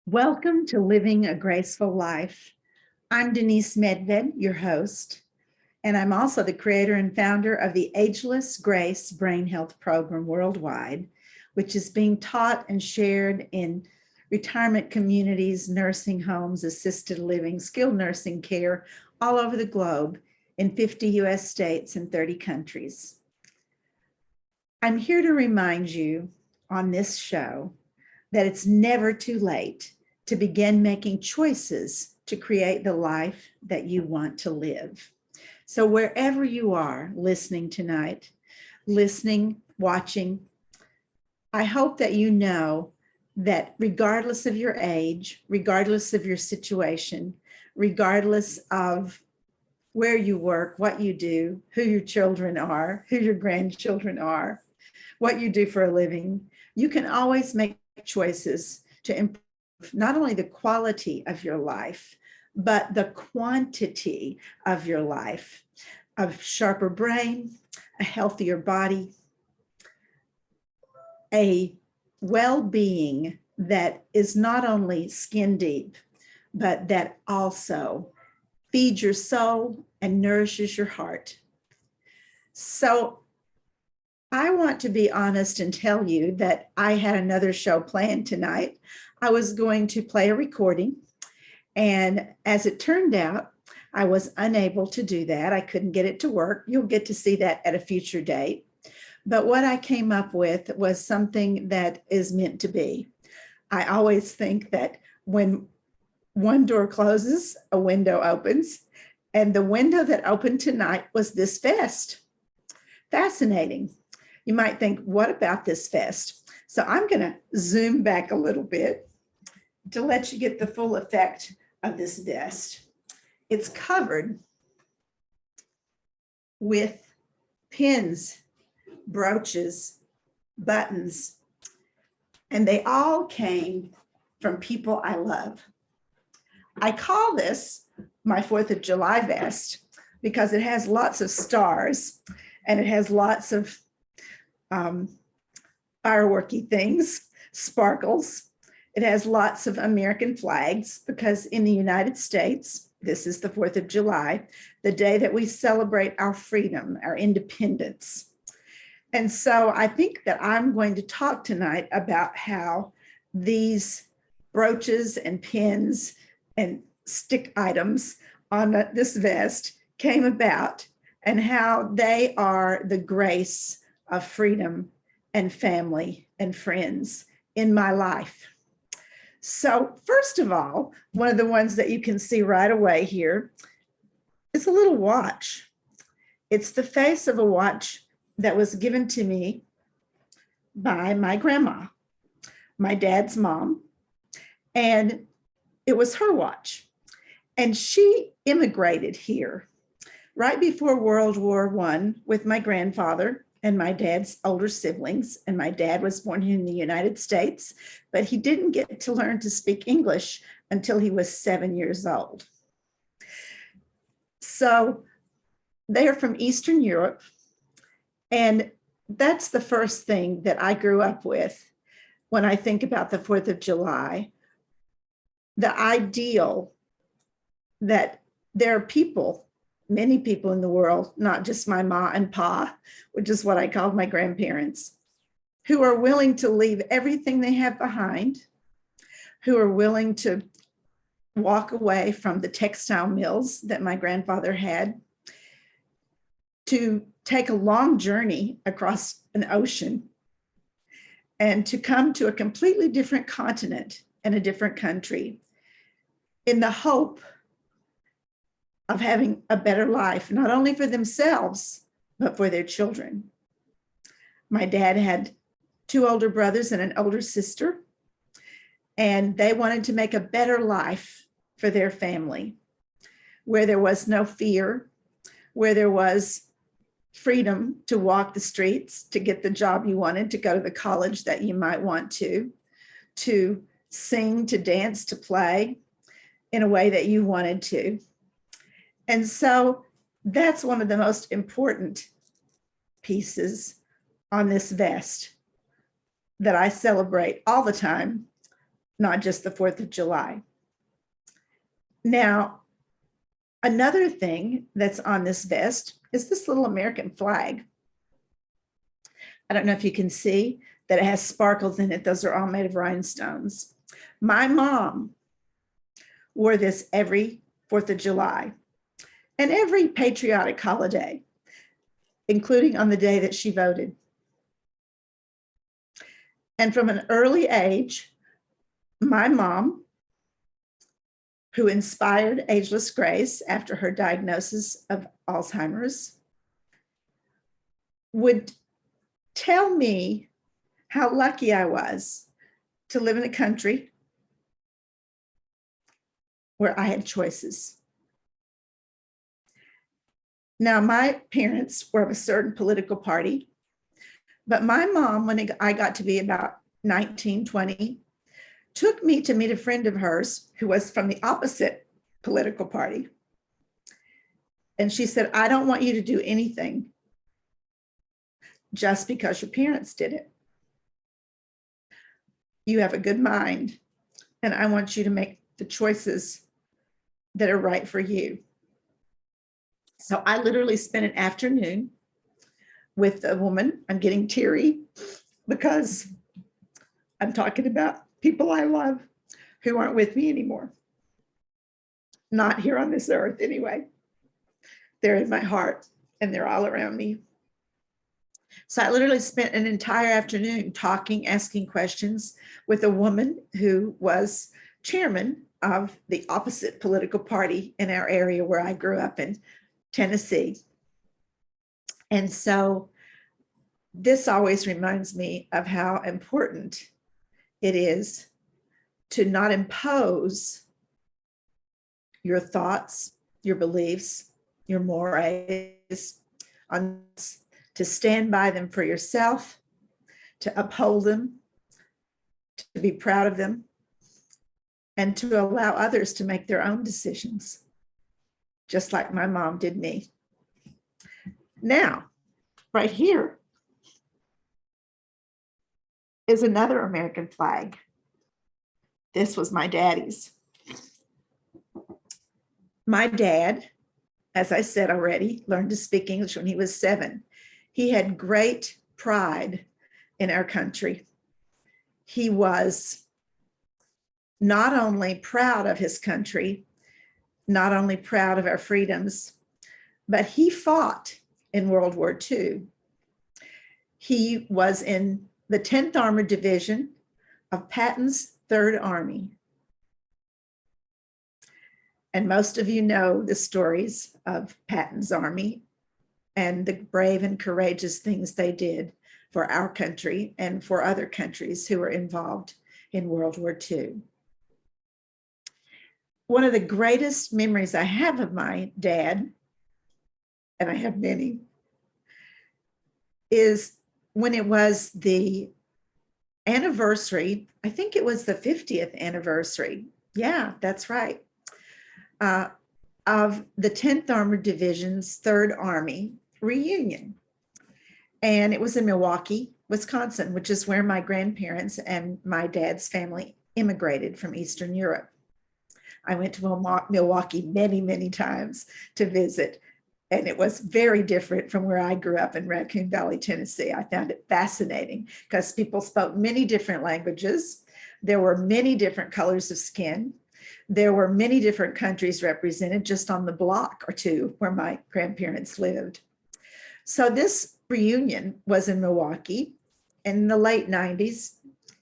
Welcome to Living a Graceful Life. I'm Denise Medved, your host, and I'm also the creator and founder of the Ageless Grace Brain Health Program worldwide, which is being taught and shared in retirement communities, nursing homes, assisted living, skilled nursing care all over the globe in 50 US states and 30 countries. I'm here to remind you on this show that it's never too late to begin making choices to create the life that you want to live. So wherever you are listening tonight, listening, watching, I hope that you know that regardless of your age, regardless of your situation, regardless of where you work, what you do, who your children are, who your grandchildren are, what you do for a living, you can always make choices to improve not only the quality of your life, but the quantity of your life, a sharper brain, a healthier body, a well-being that is not only skin deep, but that also feeds your soul and nourishes your heart. So I want to be honest and tell you that I had another show planned tonight. I was going to play a recording, and as it turned out, I was unable to do that. I couldn't get it to work. You'll get to see that at a future date. But what I came up with was something that is meant to be. I always think that when one door closes, a window opens, and the window that opened tonight was this fest. Fascinating. You might think, what about this fest? So I'm going to zoom back a little bit to let you get the full effect of this vest. It's covered with pins, brooches, buttons, and they all came from people I love. I call this my 4th of July vest because it has lots of stars and it has lots of fireworky things, sparkles. It has lots of American flags because in the United States, this is the 4th of July, the day that we celebrate our freedom, our independence. And so I think that I'm going to talk tonight about how these brooches and pins and stick items on this vest came about and how they are the grace of freedom and family and friends in my life. So first of all, one of the ones that you can see right away here is a little watch. It's the face of a watch that was given to me by my grandma, my dad's mom, and it was her watch. And she immigrated here right before World War I with my grandfather and my dad's older siblings. And my dad was born here in the United States, but he didn't get to learn to speak English until he was 7 years old. So they are from Eastern Europe. And that's the first thing that I grew up with when I think about the 4th of July, the ideal that there are people, many people in the world, not just my ma and pa, which is what I called my grandparents, who are willing to leave everything they have behind, who are willing to walk away from the textile mills that my grandfather had, to take a long journey across an ocean and to come to a completely different continent and a different country in the hope of having a better life, not only for themselves, but for their children. My dad had 2 older brothers and an older sister, and they wanted to make a better life for their family, where there was no fear, where there was freedom to walk the streets, to get the job you wanted, to go to the college that you might want to sing, to dance, to play in a way that you wanted to. And so that's one of the most important pieces on this vest that I celebrate all the time not just the 4th of July. Now, another thing that's on this vest is this little American flag. I don't know if you can see that it has sparkles in it. Those are all made of rhinestones. My mom wore this every 4th of July and every patriotic holiday, including on the day that she voted. And from an early age, my mom, who inspired Ageless Grace after her diagnosis of Alzheimer's, would tell me how lucky I was to live in a country where I had choices. Now, my parents were of a certain political party, but my mom, when I got to be about 19, 20, took me to meet a friend of hers who was from the opposite political party. And she said, I don't want you to do anything just because your parents did it. You have a good mind, and I want you to make the choices that are right for you. So I literally spent an afternoon with a woman. I'm getting teary because I'm talking about people I love who aren't with me anymore. Not here on this earth anyway. They're in my heart and they're all around me. So I literally spent an entire afternoon talking, asking questions with a woman who was chairman of the opposite political party in our area where I grew up in Tennessee. And so this always reminds me of how important it is to not impose your thoughts, your beliefs, your mores on us, to stand by them for yourself, to uphold them, to be proud of them, and to allow others to make their own decisions, just like my mom did me. Now, right here is another American flag. This was my daddy's. My dad, as I said already, learned to speak English when he was 7. He had great pride in our country. He was not only proud of his country, not only proud of our freedoms, but he fought in World War II. He was in the 10th Armored Division of Patton's 3rd Army. And most of you know the stories of Patton's Army and the brave and courageous things they did for our country and for other countries who were involved in World War II. One of the greatest memories I have of my dad, and I have many, is when it was the anniversary, I think it was the 50th anniversary. Yeah, that's right. Of the 10th Armored Division's 3rd Army reunion. And it was in Milwaukee, Wisconsin, which is where my grandparents and my dad's family immigrated from Eastern Europe. I went to Milwaukee many, many times to visit, and it was very different from where I grew up in Raccoon Valley, Tennessee. I found it fascinating because people spoke many different languages. There were many different colors of skin. There were many different countries represented just on the block or two where my grandparents lived. So this reunion was in Milwaukee in the late 90s,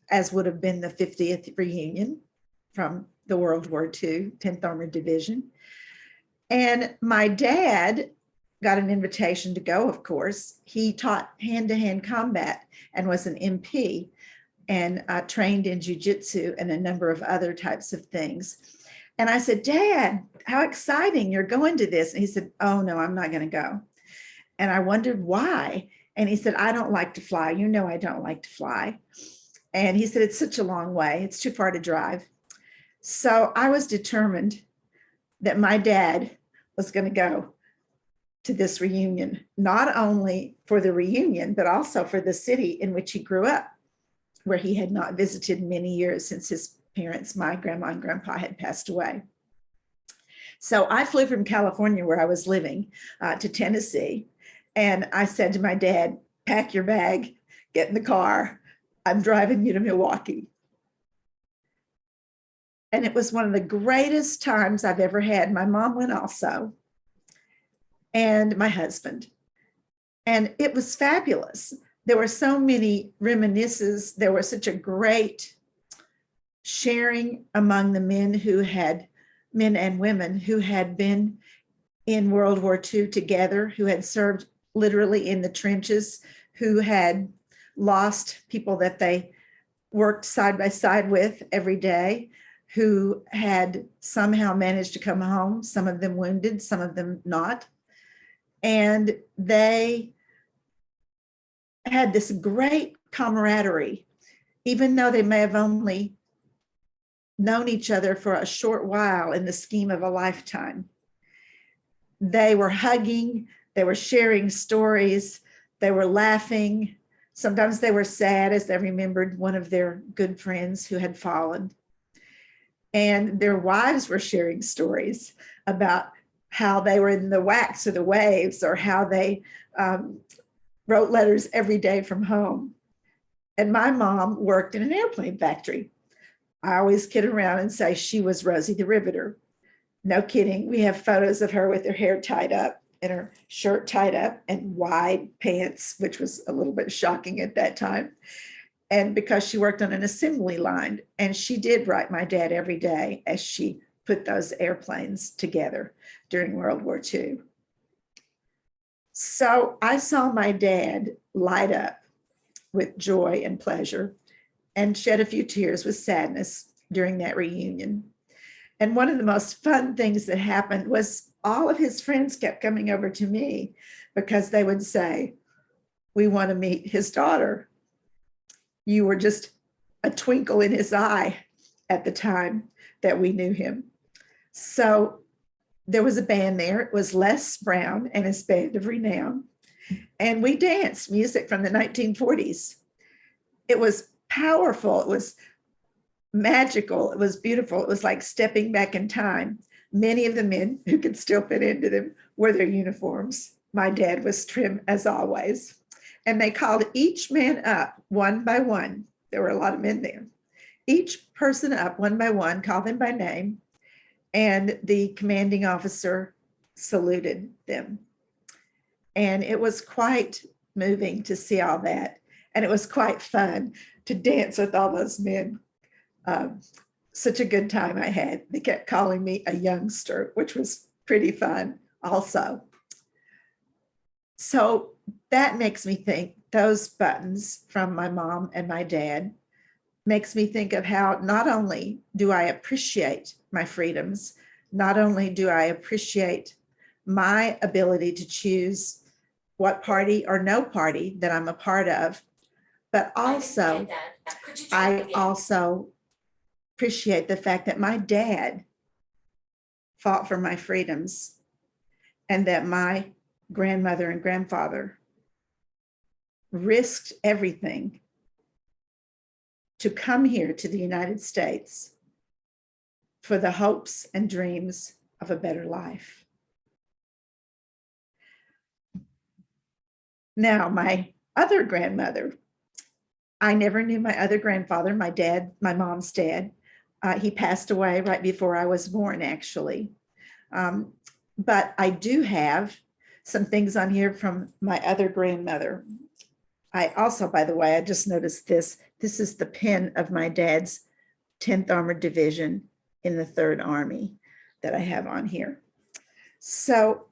as would have been the 50th reunion from the World War II, 10th Armored Division. And my dad got an invitation to go, of course. He taught hand-to-hand combat and was an MP and trained in jujitsu and a number of other types of things. And I said, Dad, how exciting, you're going to this. And he said, oh no, I'm not going to go. And I wondered why. And he said, I don't like to fly. You know, I don't like to fly. And he said, it's such a long way. It's too far to drive. So I was determined that my dad was going to go to this reunion, not only for the reunion, but also for the city in which he grew up, where he had not visited in many years since his parents, my grandma and grandpa, had passed away. So I flew from California, where I was living, to Tennessee. And I said to my dad, pack your bag, get in the car. I'm driving you to Milwaukee. And it was one of the greatest times I've ever had. My mom went also, and my husband. And it was fabulous. There were so many reminiscences. There was such a great sharing among the men and women who had been in World War II together, who had served literally in the trenches, who had lost people that they worked side by side with every day, who had somehow managed to come home, some of them wounded, some of them not. And they had this great camaraderie, even though they may have only known each other for a short while in the scheme of a lifetime. They were hugging, they were sharing stories, they were laughing. Sometimes they were sad as they remembered one of their good friends who had fallen. And their wives were sharing stories about how they were in the wax or the waves, or how they wrote letters every day from home. And my mom worked in an airplane factory. I always kid around and say she was Rosie the Riveter. No kidding. We have photos of her with her hair tied up and her shirt tied up and wide pants, which was a little bit shocking at that time. And because she worked on an assembly line, and she did write my dad every day as she put those airplanes together during World War II. So I saw my dad light up with joy and pleasure and shed a few tears with sadness during that reunion. And one of the most fun things that happened was all of his friends kept coming over to me because they would say, we want to meet his daughter. You were just a twinkle in his eye at the time that we knew him. So there was a band there. It was Les Brown and his band of renown. And we danced music from the 1940s. It was powerful. It was magical. It was beautiful. It was like stepping back in time. Many of the men who could still fit into them wore their uniforms. My dad was trim as always. And they called each man up one by one. There were a lot of men there. Each person up one by one, called them by name, and the commanding officer saluted them. And it was quite moving to see all that. And it was quite fun to dance with all those men. Such a good time I had. They kept calling me a youngster, which was pretty fun also. So that makes me think, those buttons from my mom and my dad makes me think of how not only do I appreciate my freedoms, not only do I appreciate my ability to choose what party or no party that I'm a part of, but also I also appreciate the fact that my dad fought for my freedoms, and that my grandmother and grandfather risked everything to come here to the United States for the hopes and dreams of a better life. Now, my other grandmother, I never knew my other grandfather, my dad, my mom's dad. He passed away right before I was born, actually. But I do have some things on here from my other grandmother. I also, by the way, I just noticed this. This is the pin of my dad's 10th Armored Division in the 3rd Army that I have on here. So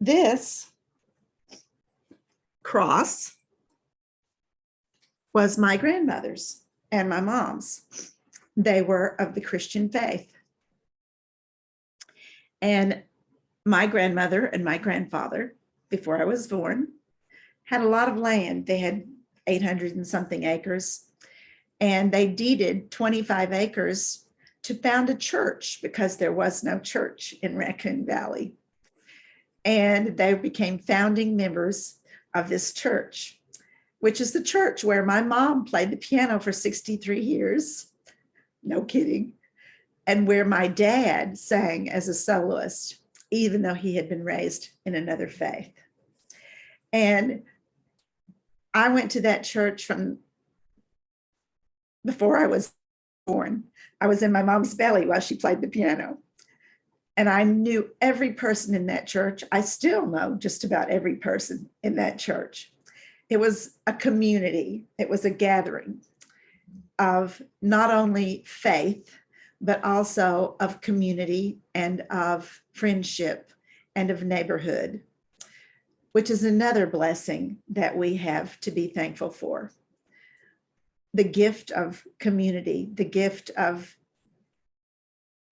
this cross was my grandmother's and my mom's. They were of the Christian faith. And my grandmother and my grandfather, before I was born, had a lot of land. They had 800 and something acres, and they deeded 25 acres to found a church because there was no church in Raccoon Valley. And they became founding members of this church, which is the church where my mom played the piano for 63 years. no kidding, and where my dad sang as a soloist, even though he had been raised in another faith. And I went to that church from before I was born. I was in my mom's belly while she played the piano. And I knew every person in that church. I still know just about every person in that church. It was a community, it was a gathering of not only faith, but also of community and of friendship and of neighborhood, which is another blessing that we have to be thankful for. The gift of community, the gift of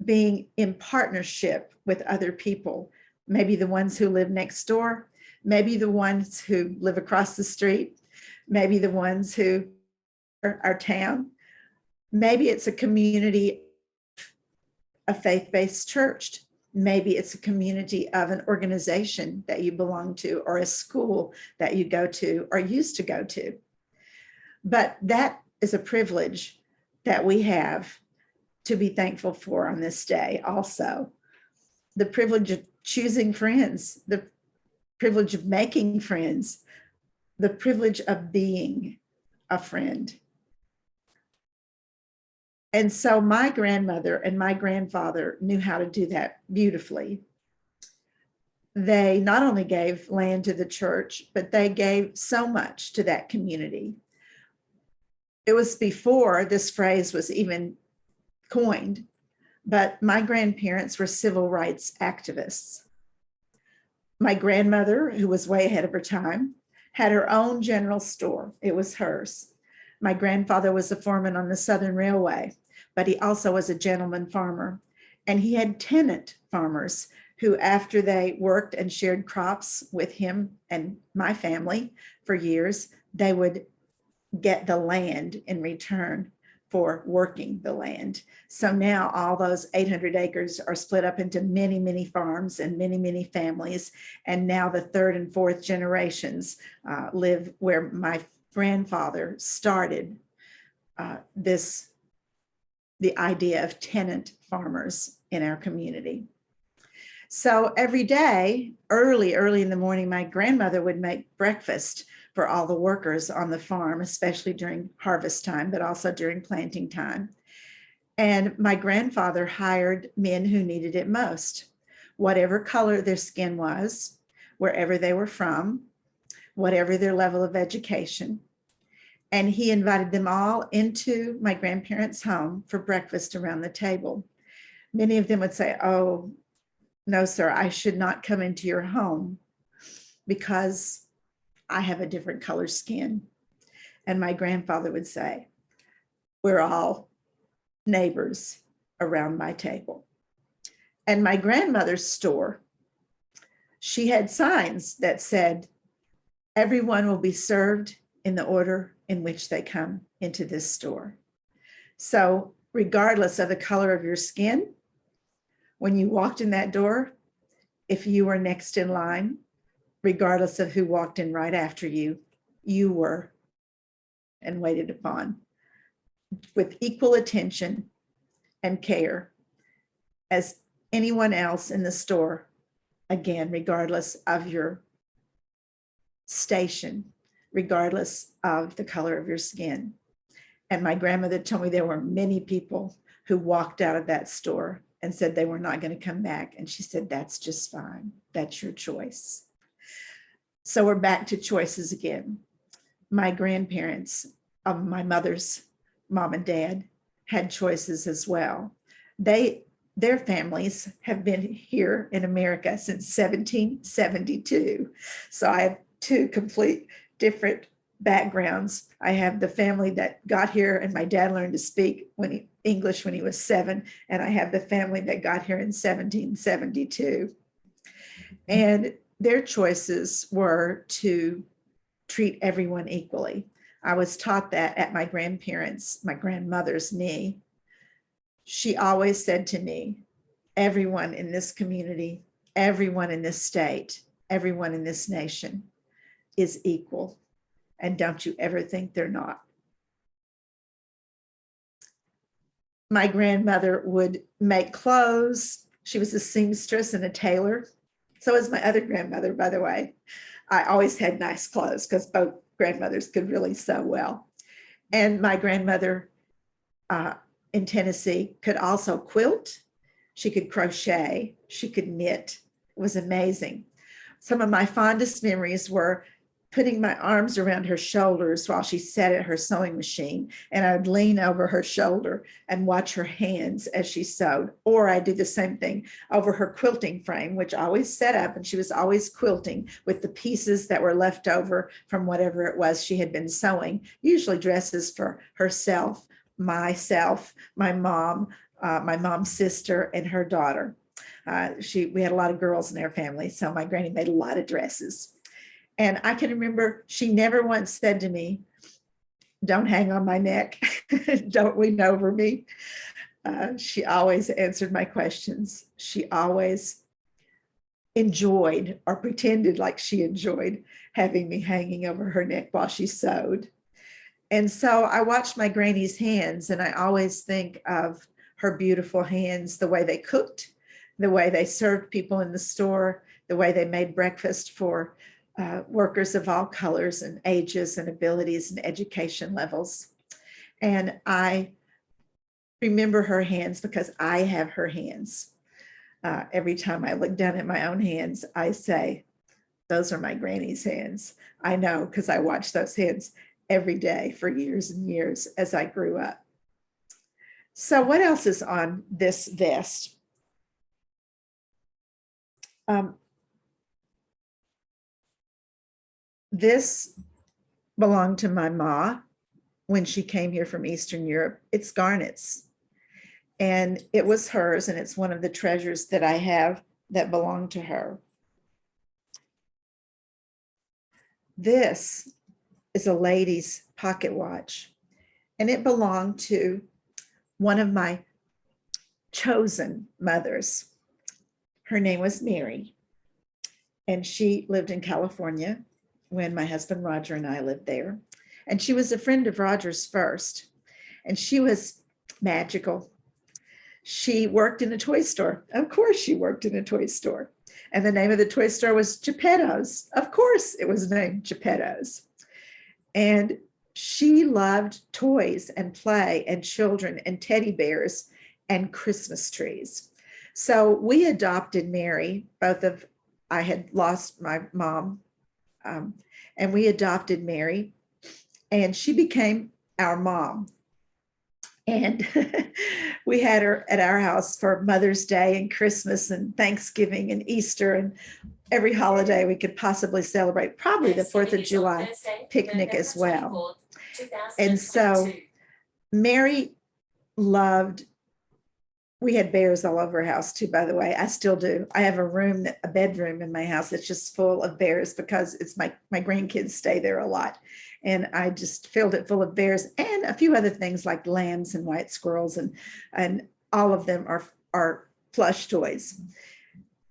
being in partnership with other people, maybe the ones who live next door, maybe the ones who live across the street, maybe the ones who are our town. Maybe it's a community, a faith-based church. Maybe it's a community of an organization that you belong to, or a school that you go to or used to go to. But that is a privilege that we have to be thankful for on this day also. The privilege of choosing friends, the privilege of making friends, the privilege of being a friend. And so my grandmother and my grandfather knew how to do that beautifully. They not only gave land to the church, but they gave so much to that community. It was before this phrase was even coined, but my grandparents were civil rights activists. My grandmother, who was way ahead of her time, had her own general store. It was hers. My grandfather was a foreman on the Southern Railway, but he also was a gentleman farmer. And he had tenant farmers who, after they worked and shared crops with him and my family for years, they would get the land in return for working the land. So now all those 800 acres are split up into many, many farms and many, many families. And now the third and fourth generations live where my grandfather started the idea of tenant farmers in our community. So every day, early in the morning, my grandmother would make breakfast for all the workers on the farm, especially during harvest time, but also during planting time. And my grandfather hired men who needed it most, whatever color their skin was, wherever they were from, whatever their level of education. And he invited them all into my grandparents' home for breakfast around the table. Many of them would say, "Oh, no, sir, I should not come into your home because I have a different color skin." And my grandfather would say, "We're all neighbors around my table." And my grandmother's store, she had signs that said, "Everyone will be served in the order in which they come into this store." So regardless of the color of your skin, when you walked in that door, if you were next in line, regardless of who walked in right after you, you were and waited upon with equal attention and care as anyone else in the store, again, regardless of your station, regardless of the color of your skin. And my grandmother told me there were many people who walked out of that store and said they were not going to come back. And she said, "That's just fine. That's your choice." So we're back to choices again. My grandparents, my mother's mom and dad, had choices as well. Their families have been here in America since 1772. So I have two complete different backgrounds. I have the family that got here and my dad learned to speak English when he was 7, and I have the family that got here in 1772. And their choices were to treat everyone equally. I was taught that at my grandmother's knee. She always said to me, "Everyone in this community, everyone in this state, everyone in this nation is equal. And don't you ever think they're not." My grandmother would make clothes. She was a seamstress and a tailor. So was my other grandmother, by the way. I always had nice clothes because both grandmothers could really sew well. And my grandmother uh, in Tennessee could also quilt. She could crochet. She could knit. It was amazing. Some of my fondest memories were putting my arms around her shoulders while she sat at her sewing machine, and I would lean over her shoulder and watch her hands as she sewed. Or I did the same thing over her quilting frame, which I always set up, and she was always quilting with the pieces that were left over from whatever it was she had been sewing, usually dresses for herself, myself, my mom's sister, and her daughter. We had a lot of girls in our family, so my granny made a lot of dresses. And I can remember she never once said to me, "Don't hang on my neck, don't lean over me." She always answered my questions. She always enjoyed, or pretended like she enjoyed, having me hanging over her neck while she sewed. And so I watched my granny's hands, and I always think of her beautiful hands, the way they cooked, the way they served people in the store, the way they made breakfast for workers of all colors and ages and abilities and education levels. And I remember her hands because I have her hands. Every time I look down at my own hands, I say, those are my granny's hands. I know because I watched those hands every day for years and years as I grew up. So what else is on this vest? This belonged to my ma when she came here from Eastern Europe. It's garnets, and it was hers, and it's one of the treasures that I have that belonged to her. This is a lady's pocket watch, and it belonged to one of my chosen mothers. Her name was Mary, and she lived in California when my husband Roger and I lived there. And she was a friend of Roger's first, and she was magical. She worked in a toy store. Of course, she worked in a toy store. And the name of the toy store was Geppetto's. Of course, it was named Geppetto's. And she loved toys and play and children and teddy bears and Christmas trees. So we adopted Mary. I had lost my mom, and we adopted Mary, and she became our mom. And we had her at our house for Mother's Day and Christmas and Thanksgiving and Easter and every holiday we could possibly celebrate, probably the 4th of July picnic as well. And so Mary loved, we had bears all over our house too, by the way. I still do. I have a bedroom in my house that's just full of bears because it's my grandkids stay there a lot. And I just filled it full of bears and a few other things like lambs and white squirrels, and all of them are plush toys.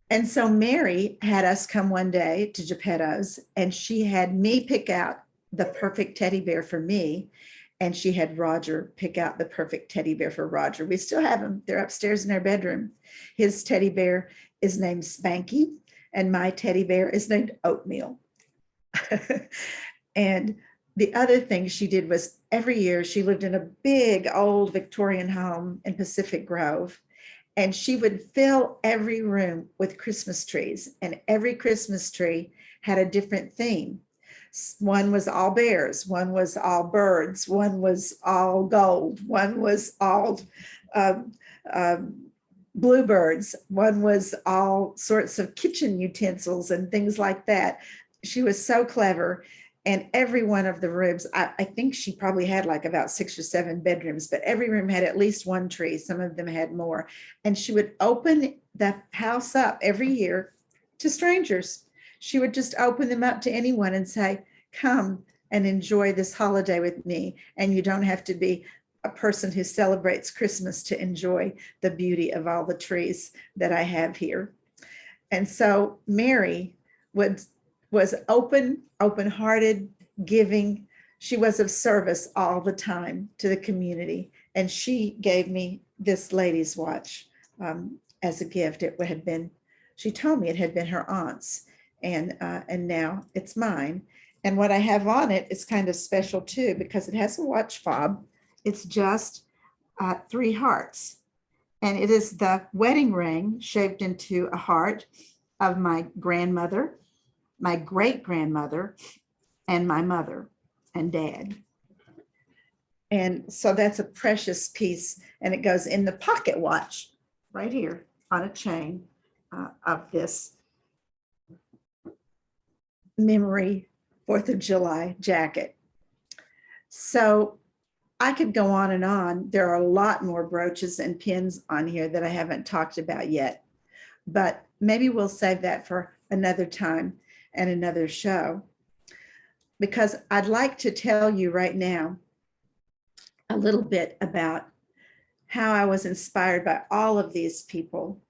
And so Mary had us come one day to Geppetto's, and she had me pick out the perfect teddy bear for me, and she had Roger pick out the perfect teddy bear for Roger. We still have them. They're upstairs in our bedroom. His teddy bear is named Spanky, and my teddy bear is named Oatmeal. And the other thing she did was every year she lived in a big old Victorian home in Pacific Grove, and she would fill every room with Christmas trees, and every Christmas tree had a different theme. One was all bears, one was all birds, one was all gold, one was all bluebirds, one was all sorts of kitchen utensils and things like that. She was so clever. And every one of the rooms, I think she probably had like about 6 or 7 bedrooms, but every room had at least one tree. Some of them had more. And she would open the house up every year to strangers. She would just open them up to anyone and say, "Come and enjoy this holiday with me." And you don't have to be a person who celebrates Christmas to enjoy the beauty of all the trees that I have here. And so Mary was open-hearted, giving. She was of service all the time to the community. And she gave me this lady's watch as a gift. It had been, she told me it had been her aunt's, and now it's mine. And what I have on it is kind of special too, because it has a watch fob. It's just 3 hearts. And it is the wedding ring shaped into a heart of my grandmother, my great grandmother, and my mother and dad. And so that's a precious piece, and it goes in the pocket watch right here on a chain of this memory 4th of July jacket. So I could go on and on. There are a lot more brooches and pins on here that I haven't talked about yet, but maybe we'll save that for another time and another show, because I'd like to tell you right now a little bit about how I was inspired by all of these people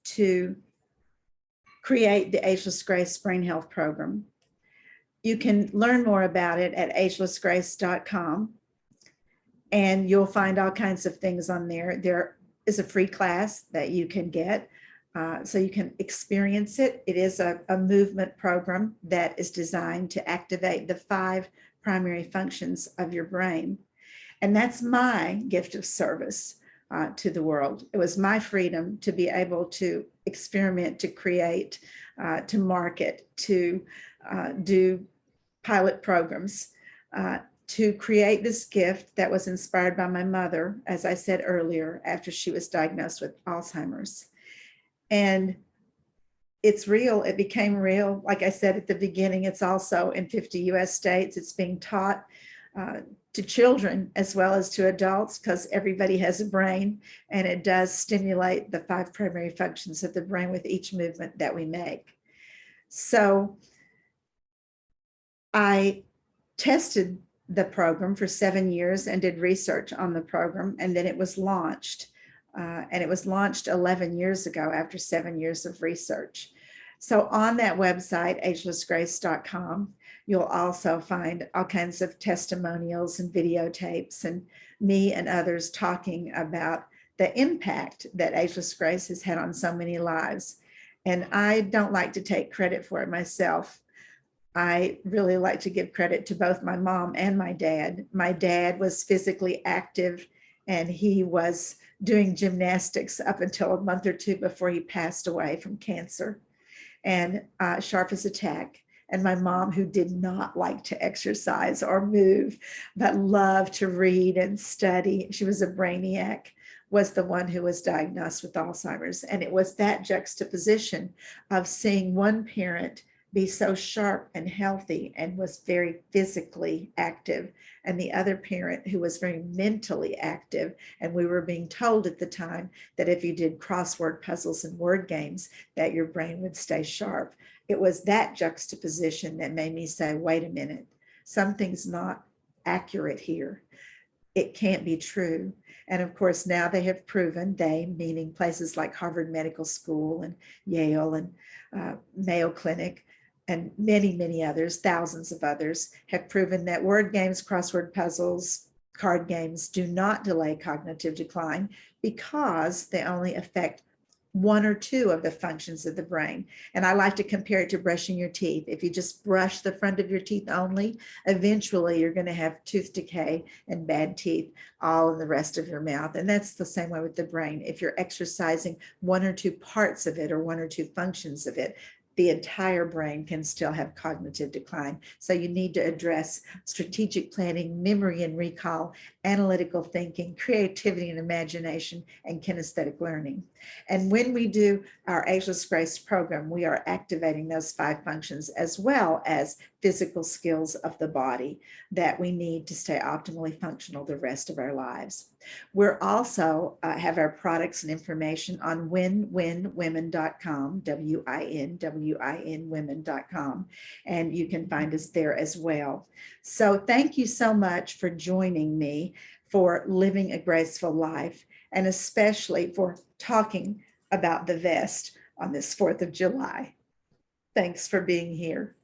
to create the Ageless Grace Brain Health Program. You can learn more about it at agelessgrace.com, and you'll find all kinds of things on there. There is a free class that you can get, so you can experience it. It is a movement program that is designed to activate the 5 primary functions of your brain. And that's my gift of service to the world. It was my freedom to be able to experiment, to create, to market, to do pilot programs, to create this gift that was inspired by my mother, as I said earlier, after she was diagnosed with Alzheimer's. And it's real. It became real. Like I said at the beginning, it's also in 50 US states. It's being taught to children as well as to adults, because everybody has a brain, and it does stimulate the 5 primary functions of the brain with each movement that we make. So I tested the program for 7 years and did research on the program, and then it was launched. And it was launched 11 years ago after 7 years of research. So on that website, agelessgrace.com, you'll also find all kinds of testimonials and videotapes, and me and others talking about the impact that Ageless Grace has had on so many lives. And I don't like to take credit for it myself. I really like to give credit to both my mom and my dad. My dad was physically active, and he was doing gymnastics up until a month or 2 before he passed away from cancer, and sharp as a tack. And my mom, who did not like to exercise or move, but loved to read and study, she was a brainiac, was the one who was diagnosed with Alzheimer's. And it was that juxtaposition of seeing one parent be so sharp and healthy and was very physically active, and the other parent who was very mentally active. And we were being told at the time that if you did crossword puzzles and word games, that your brain would stay sharp. It was that juxtaposition that made me say, wait a minute, something's not accurate here. It can't be true. And of course, now they have proven, they meaning places like Harvard Medical School and Yale and Mayo Clinic, and many, many others, thousands of others, have proven that word games, crossword puzzles, card games do not delay cognitive decline, because they only affect 1 or 2 of the functions of the brain. And I like to compare it to brushing your teeth. If you just brush the front of your teeth only, eventually you're going to have tooth decay and bad teeth all in the rest of your mouth. And that's the same way with the brain. If you're exercising 1 or 2 parts of it, or 1 or 2 functions of it, the entire brain can still have cognitive decline. So you need to address strategic planning, memory and recall, analytical thinking, creativity and imagination, and kinesthetic learning. And when we do our Ageless Grace program, we are activating those 5 functions, as well as physical skills of the body that we need to stay optimally functional the rest of our lives. We're also have our products and information on winwinwomen.com, WINWINwomen.com, and you can find us there as well. So thank you so much for joining me for living a graceful life, and especially for talking about the vest on this 4th of July. Thanks for being here.